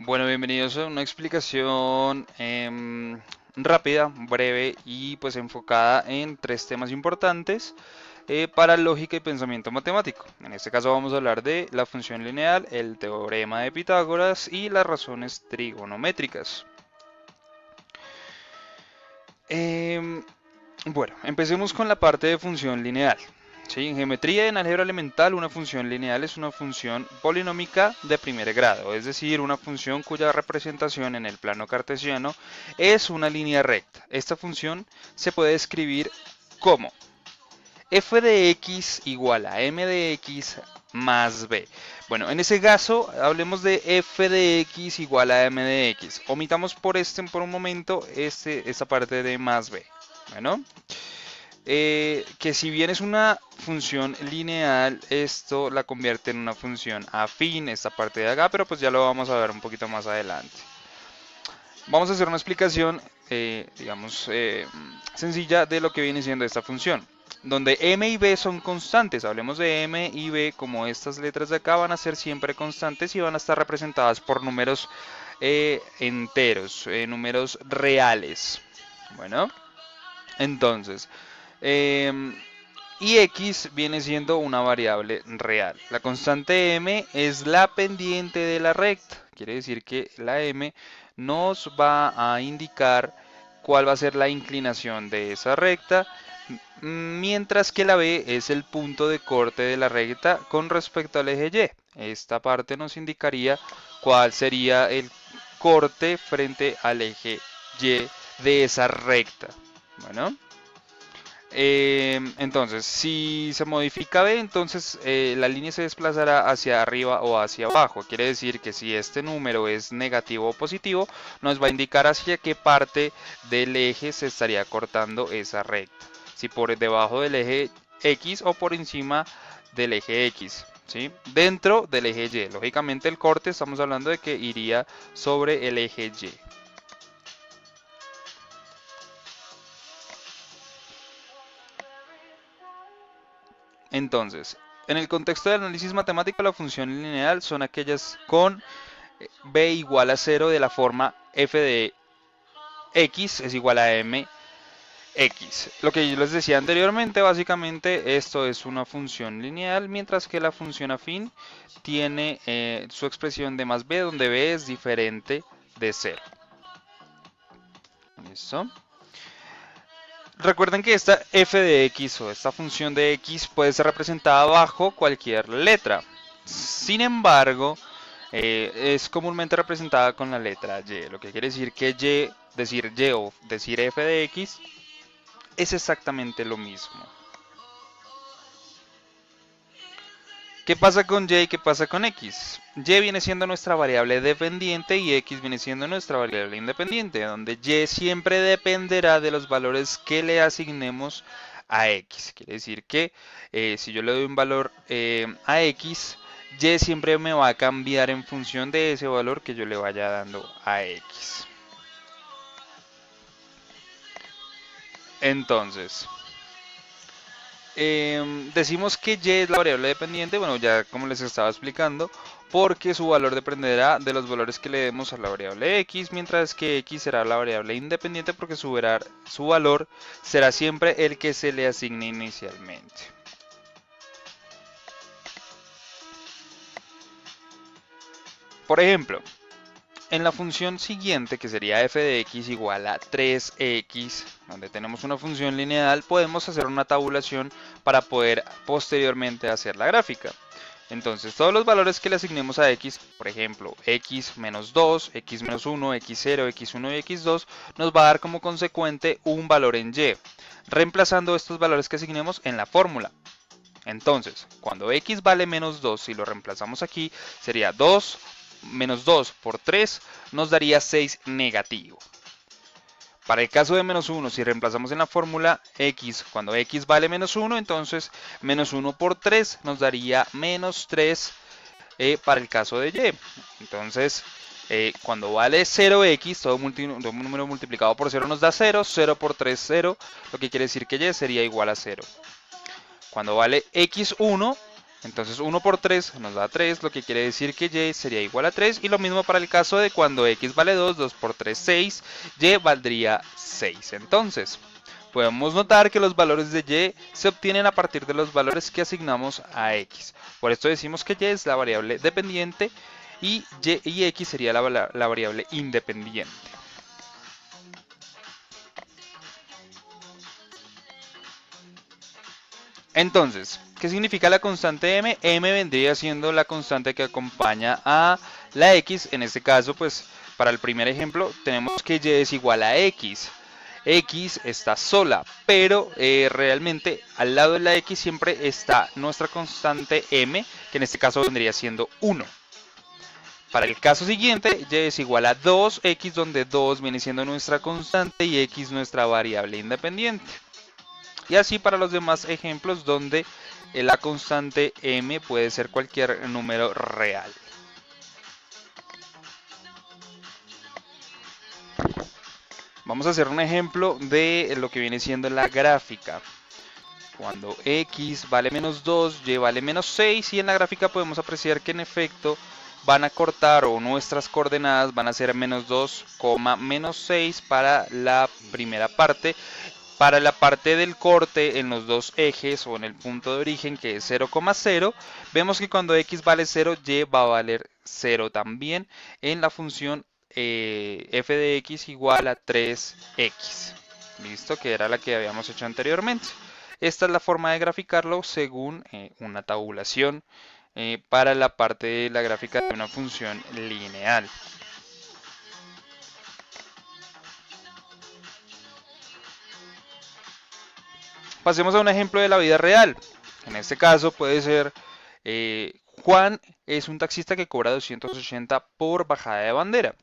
Bueno, bienvenidos a una explicación rápida, breve y pues enfocada en tres temas importantes para lógica y pensamiento matemático. En este caso vamos a hablar de la función lineal, el teorema de Pitágoras y las razones trigonométricas. Em, bueno, empecemos con la parte de función lineal. Sí, en geometría y en álgebra elemental, una función lineal es una función polinómica de primer grado, es decir, una función cuya representación en el plano cartesiano es una línea recta. Esta función se puede escribir como f de x igual a m de x más b. Bueno, en ese caso, hablemos de f de x igual a m de x. Omitamos por un momento esta parte de más b. Bueno, que si bien es una función lineal, esto la convierte en una función afín, esta parte de acá, pero pues ya lo vamos a ver un poquito más adelante. Vamos a hacer una explicación, digamos, sencilla de lo que viene siendo esta función, donde m y b son constantes. Hablemos de m y b como estas letras de acá van a ser siempre constantes y van a estar representadas por números enteros, números reales. Bueno, entonces, eh, y x viene siendo una variable real. La constante m es la pendiente de la recta. Quiere decir que la m nos va a indicar cuál va a ser la inclinación de esa recta, mientras que la b es el punto de corte de la recta con respecto al eje y. Esta parte nos indicaría cuál sería el corte frente al eje y de esa recta. Bueno. Entonces, si se modifica B, entonces la línea se desplazará hacia arriba o hacia abajo. Quiere decir que si este número es negativo o positivo, nos va a indicar hacia qué parte del eje se estaría cortando esa recta. Si por debajo del eje X o por encima del eje X. ¿Sí? Dentro del eje Y. Lógicamente el corte estamos hablando de que iría sobre el eje Y. Entonces, en el contexto del análisis matemático, la función lineal son aquellas con b igual a 0 de la forma f de x es igual a m x. Lo que yo les decía anteriormente, básicamente esto es una función lineal, mientras que la función afín tiene su expresión de más b, donde b es diferente de 0. ¿Listo? Recuerden que esta f de x o esta función de x puede ser representada bajo cualquier letra. Sin embargo, es comúnmente representada con la letra y, lo que quiere decir que decir y o decir f de x es exactamente lo mismo. ¿Qué pasa con y y qué pasa con x? Y viene siendo nuestra variable dependiente y x viene siendo nuestra variable independiente, donde y siempre dependerá de los valores que le asignemos a x. Quiere decir que si yo le doy un valor a x, y siempre me va a cambiar en función de ese valor que yo le vaya dando a x. Entonces, decimos que y es la variable dependiente, bueno, ya como les estaba explicando, porque su valor dependerá de los valores que le demos a la variable x, mientras que x será la variable independiente porque su valor será siempre el que se le asigne inicialmente. Por ejemplo, en la función siguiente, que sería f de x igual a 3x, donde tenemos una función lineal, podemos hacer una tabulación para poder posteriormente hacer la gráfica. Entonces, todos los valores que le asignemos a x, por ejemplo, x menos 2, x menos 1, x0, x1 y x2, nos va a dar como consecuente un valor en y, reemplazando estos valores que asignemos en la fórmula. Entonces, cuando x vale menos 2, si lo reemplazamos aquí, sería 2 menos 2 por 3 nos daría 6 negativo. Para el caso de menos 1, si reemplazamos en la fórmula x, cuando x vale menos 1, entonces menos 1 por 3 nos daría menos 3 para el caso de y. Entonces, cuando vale 0x, todo número multiplicado por 0 nos da 0, 0 por 3, 0, lo que quiere decir que y sería igual a 0. Cuando vale x1, Entonces 1 por 3 nos da 3, lo que quiere decir que y sería igual a 3. Y lo mismo para el caso de cuando x vale 2, 2 por 3, 6, y valdría 6. Entonces, podemos notar que los valores de y se obtienen a partir de los valores que asignamos a x. Por esto decimos que y es la variable dependiente y x sería la variable independiente. Entonces, ¿qué significa la constante m? M vendría siendo la constante que acompaña a la x. En este caso, pues, para el primer ejemplo, tenemos que y es igual a x. X está sola, pero realmente al lado de la x siempre está nuestra constante m, que en este caso vendría siendo 1. Para el caso siguiente, y es igual a 2x, donde 2 viene siendo nuestra constante y x nuestra variable independiente. Y así para los demás ejemplos donde la constante m puede ser cualquier número real. Vamos a hacer un ejemplo de lo que viene siendo la gráfica. Cuando x vale menos 2, y vale menos 6, y en la gráfica podemos apreciar que en efecto van a cortar, o nuestras coordenadas van a ser menos 2, menos 6 para la primera parte. Para la parte del corte en los dos ejes o en el punto de origen, que es 0,0, vemos que cuando x vale 0, y va a valer 0 también en la función f de x igual a 3x. ¿Listo? Que era la que habíamos hecho anteriormente. Esta es la forma de graficarlo según una tabulación para la parte de la gráfica de una función lineal. Pasemos a un ejemplo de la vida real. En este caso puede ser Juan es un taxista que cobra 280 por bajada de bandera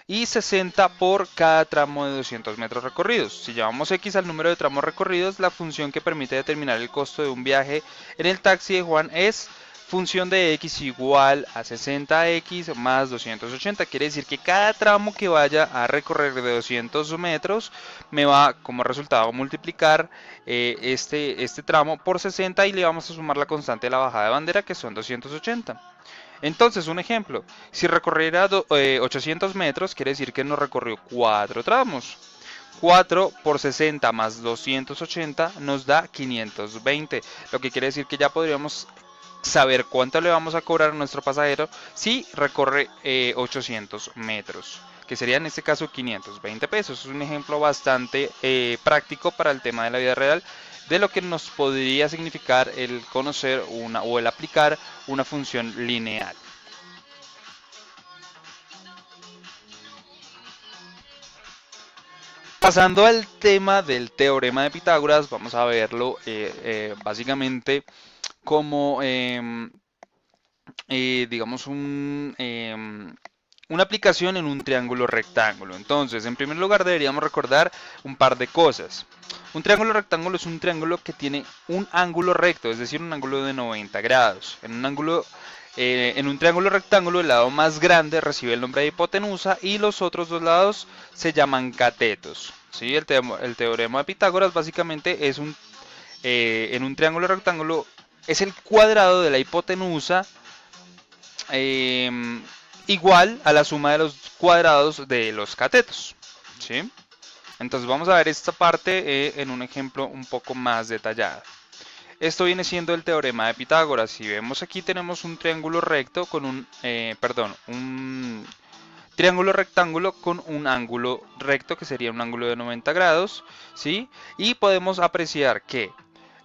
y 60 por cada tramo de 200 metros recorridos. Si llamamos x al número de tramos recorridos, la función que permite determinar el costo de un viaje en el taxi de Juan es función de x igual a 60x más 280. Quiere decir que cada tramo que vaya a recorrer de 200 metros me va como resultado multiplicar este tramo por 60 y le vamos a sumar la constante de la bajada de bandera, que son 280. Entonces, un ejemplo, si recorriera 800 metros, quiere decir que nos recorrió 4 tramos. 4 por 60 más 280 nos da 520, lo que quiere decir que ya podríamos saber cuánto le vamos a cobrar a nuestro pasajero si recorre 800 metros, que sería en este caso 520 pesos. Es un ejemplo bastante práctico para el tema de la vida real de lo que nos podría significar el conocer o el aplicar una función lineal. Pasando al tema del teorema de Pitágoras, vamos a verlo básicamente como, digamos, una aplicación en un triángulo rectángulo. Entonces, en primer lugar deberíamos recordar un par de cosas. Un triángulo rectángulo es un triángulo que tiene un ángulo recto, es decir, un ángulo de 90 grados. En un triángulo rectángulo, el lado más grande recibe el nombre de hipotenusa y los otros dos lados se llaman catetos. ¿Sí? El teorema de Pitágoras básicamente es en un triángulo rectángulo es el cuadrado de la hipotenusa igual a la suma de los cuadrados de los catetos. ¿Sí? Entonces vamos a ver esta parte en un ejemplo un poco más detallado. Esto viene siendo el teorema de Pitágoras. Si vemos aquí tenemos un triángulo recto con un triángulo rectángulo con un ángulo recto que sería un ángulo de 90 grados, ¿sí? Y podemos apreciar que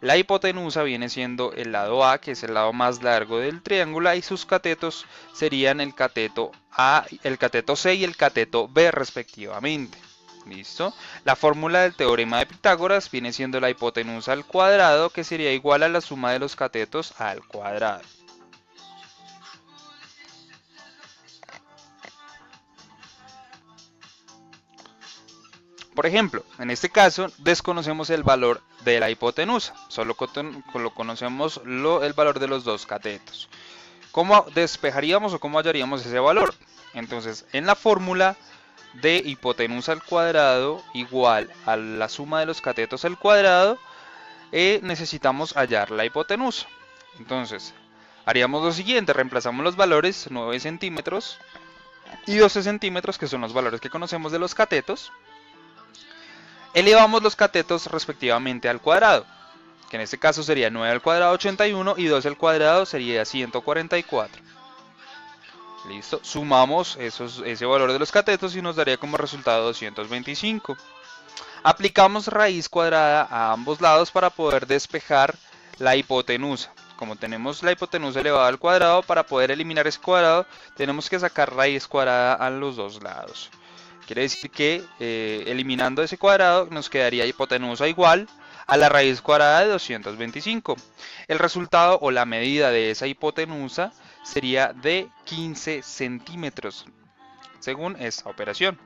la hipotenusa viene siendo el lado A, que es el lado más largo del triángulo, y sus catetos serían el cateto A, el cateto C y el cateto B respectivamente. ¿Listo? La fórmula del teorema de Pitágoras viene siendo la hipotenusa al cuadrado, que sería igual a la suma de los catetos al cuadrado. Por ejemplo, en este caso desconocemos el valor de la hipotenusa, solo conocemos el valor de los dos catetos. ¿Cómo despejaríamos o cómo hallaríamos ese valor? Entonces, en la fórmula de hipotenusa al cuadrado igual a la suma de los catetos al cuadrado, necesitamos hallar la hipotenusa. Entonces, haríamos lo siguiente, reemplazamos los valores 9 centímetros y 12 centímetros, que son los valores que conocemos de los catetos. Elevamos los catetos respectivamente al cuadrado, que en este caso sería 9 al cuadrado 81 y 12 al cuadrado sería 144. Listo, sumamos ese valor de los catetos y nos daría como resultado 225. Aplicamos raíz cuadrada a ambos lados para poder despejar la hipotenusa. Como tenemos la hipotenusa elevada al cuadrado, para poder eliminar ese cuadrado tenemos que sacar raíz cuadrada a los dos lados. Quiere decir que eliminando ese cuadrado nos quedaría hipotenusa igual a la raíz cuadrada de 225. El resultado o la medida de esa hipotenusa sería de 15 centímetros, según esta operación.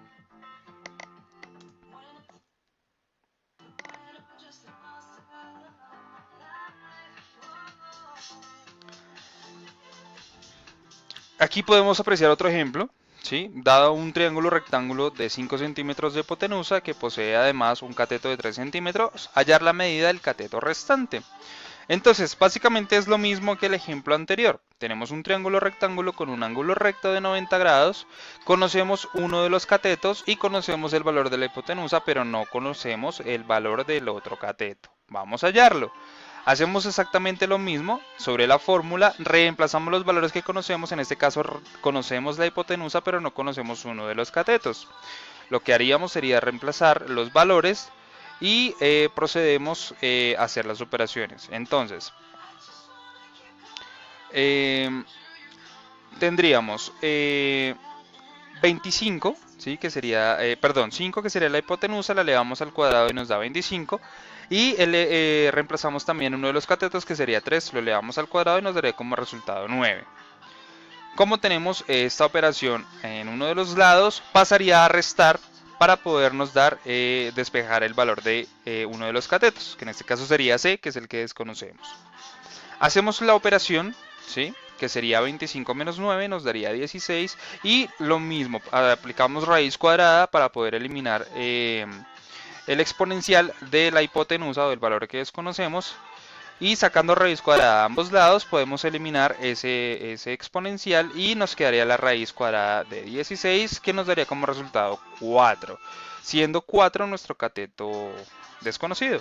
Aquí podemos apreciar otro ejemplo, ¿sí? Dado un triángulo rectángulo de 5 centímetros de hipotenusa que posee además un cateto de 3 centímetros, hallar la medida del cateto restante. Entonces, básicamente es lo mismo que el ejemplo anterior. Tenemos un triángulo rectángulo con un ángulo recto de 90 grados, conocemos uno de los catetos y conocemos el valor de la hipotenusa, pero no conocemos el valor del otro cateto. Vamos a hallarlo. Hacemos exactamente lo mismo sobre la fórmula, reemplazamos los valores que conocemos, en este caso conocemos la hipotenusa pero no conocemos uno de los catetos. Lo que haríamos sería reemplazar los valores y procedemos a hacer las operaciones. Entonces, tendríamos 25, ¿sí? Que sería, perdón, 5 que sería la hipotenusa, la elevamos al cuadrado y nos da 25. Y reemplazamos también uno de los catetos que sería 3, lo elevamos al cuadrado y nos daría como resultado 9. Como tenemos esta operación en uno de los lados, pasaría a restar para podernos dar, despejar el valor de uno de los catetos, que en este caso sería C, que es el que desconocemos. Hacemos la operación, ¿sí? Que sería 25 menos 9, nos daría 16. Y lo mismo, aplicamos raíz cuadrada para poder eliminar el exponencial de la hipotenusa o del valor que desconocemos. Y sacando raíz cuadrada a ambos lados podemos eliminar ese exponencial y nos quedaría la raíz cuadrada de 16, que nos daría como resultado 4, siendo 4 nuestro cateto desconocido.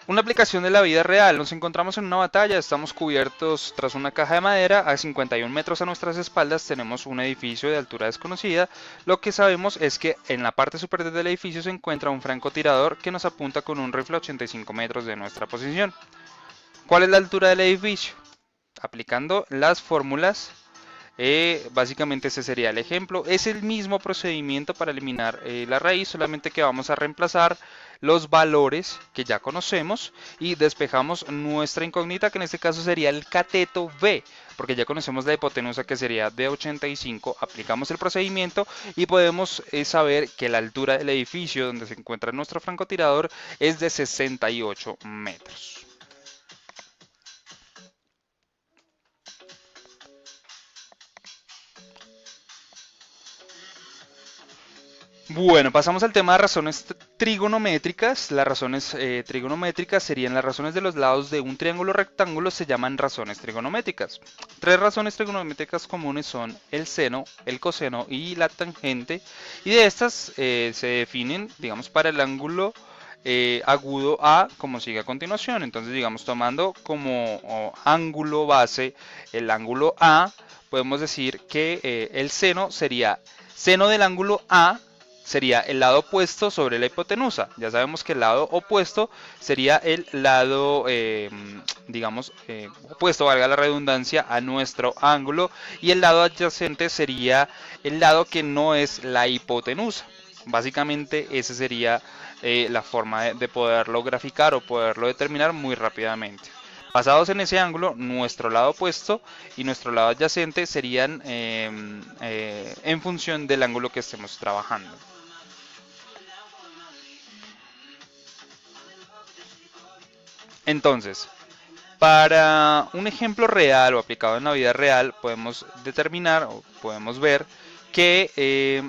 Una aplicación de la vida real. Nos encontramos en una batalla, estamos cubiertos tras una caja de madera, a 51 metros a nuestras espaldas tenemos un edificio de altura desconocida. Lo que sabemos es que en la parte superior del edificio se encuentra un francotirador que nos apunta con un rifle a 85 metros de nuestra posición. ¿Cuál es la altura del edificio? Aplicando las fórmulas, básicamente ese sería el ejemplo. Es el mismo procedimiento para eliminar la raíz, solamente que vamos a reemplazar los valores que ya conocemos y despejamos nuestra incógnita, que en este caso sería el cateto B, porque ya conocemos la hipotenusa, que sería de 85. Aplicamos el procedimiento y podemos saber que la altura del edificio donde se encuentra nuestro francotirador es de 68 metros. Bueno, pasamos al tema de razones trigonométricas. Las razones trigonométricas serían las razones de los lados de un triángulo rectángulo, se llaman razones trigonométricas. Tres razones trigonométricas comunes son el seno, el coseno y la tangente. Y de estas se definen, digamos, para el ángulo agudo A, como sigue a continuación. Entonces, digamos, tomando como ángulo base el ángulo A, podemos decir que el seno sería seno del ángulo A, sería el lado opuesto sobre la hipotenusa. Ya sabemos que el lado opuesto sería el lado, digamos, opuesto, valga la redundancia, a nuestro ángulo, y el lado adyacente sería el lado que no es la hipotenusa. Básicamente esa sería la forma de poderlo graficar o poderlo determinar muy rápidamente. Basados en ese ángulo, nuestro lado opuesto y nuestro lado adyacente serían en función del ángulo que estemos trabajando. Entonces, para un ejemplo real o aplicado en la vida real, podemos determinar o podemos ver que